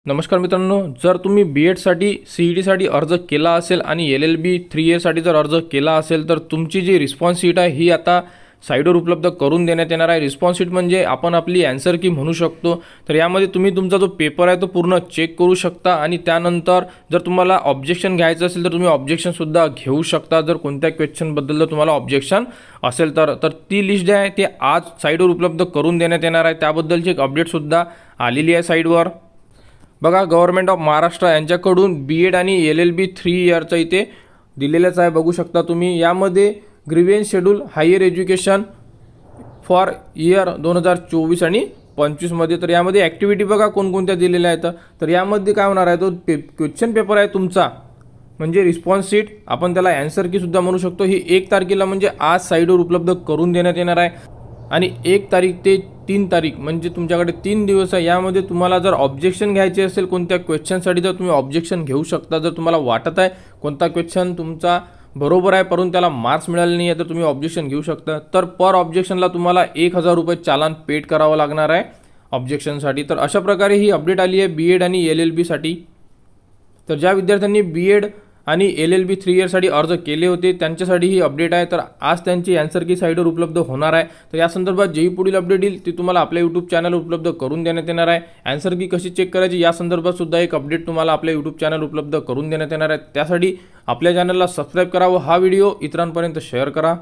नमस्कार मित्रांनो, जर तुम्ही बी.एडसाठी सी.ई.टीसाठी अर्ज केला असेल आणि एल.एल.बी. 3 इयरसाठी जर अर्ज केला असेल तर तुमची जी रिस्पॉन्स शीट आहे ही आता साईटवर उपलब्ध करून देण्यात येणार आहे। रिस्पॉन्स शीट म्हणजे आपण आपली आन्सर की म्हणू शकतो। तर यामध्ये तुम्ही तुमचा जो पेपर आहे तो पूर्ण चेक करू शकता आणि त्यानंतर जर तुम्हाला ऑब्जेक्शन घ्यायचं असेल तर तुम्ही ऑब्जेक्शन सुद्धा घेऊ शकता। जर कोणत्या क्वेश्चनबद्दल जर तुम्हाला ऑब्जेक्शन असेल तर ती लिस्ट जी आहे ती आज साईटवर उपलब्ध करून देण्यात येणार आहे। त्याबद्दलची एक अपडेट सुद्धा आलेली आहे साईटवर। बघा, गव्हर्नमेंट ऑफ महाराष्ट्र यांच्याकडून बी.एड आणि एल.एल.बी. 3 इयरचा इथे दिलेलाच आहे, बघू शकता तुम्ही। यामध्ये grievance schedule higher education for year 2024 आणि 25 मध्ये तर यामध्ये ॲक्टिव्हिटी बघा कोणकोणत्या दिलेल्या आहेत। तर यामध्ये काय होणार आहे, तो क्वेश्चन पेपर आहे तुमचा म्हणजे रिस्पॉन्स शीट, आपण त्याला आन्सर की सुद्धा म्हणू शकतो। ही 1 तारखेला म्हणजे आज साईटवर उपलब्ध करून देण्यात येणार आहे आणि 1 तारीख ते 3 तारीख म्हणजे तुमच्याकडे 3 दिवस आहे। यामध्ये तुम्हाला जर ऑब्जेक्शन घ्यायचे असेल कोणत्या क्वेश्चनसाठी तर तुम्ही ऑब्जेक्शन घेऊ शकता। जर तुम्हाला वाटत आहे कोणता क्वेश्चन तुमचा बरोबर आहे परंतु त्याला मार्क्स मिळाले नाही आहे तर तुम्ही ऑब्जेक्शन घेऊ शकता। तर पर ऑब्जेक्शनला तुम्हाला 1000 रुपये चालान पेड करावं लागणार आहे ऑब्जेक्शनसाठी। तर अशा प्रकारे ही अपडेट आली आहे बी.एड आणि एल.एल.बी. साठी। तर ज्या विद्यार्थ्यांनी बी.एड आणि एल.एल.बी. 3 इयरसाठी अर्ज केले होते त्यांच्यासाठी ही अपडेट आहे। तर आज त्यांची आन्सर की साईटवर उपलब्ध होणार आहे। तर या संदर्भात जेही पुढील अपडेट येईल ती तुम्हाला आपल्या यूट्यूब चॅनल उपलब्ध करून देण्यात येणार आहे। आन्सर की कशी चेक करायची या संदर्भात सुद्धा एक अपडेट तुम्हाला आपल्या यूट्यूब चॅनल उपलब्ध करून देण्यात येणार आहे। त्यासाठी आपल्या चॅनलला सबस्क्राईब करा व हा व्हिडिओ इतरांपर्यंत शेअर करा।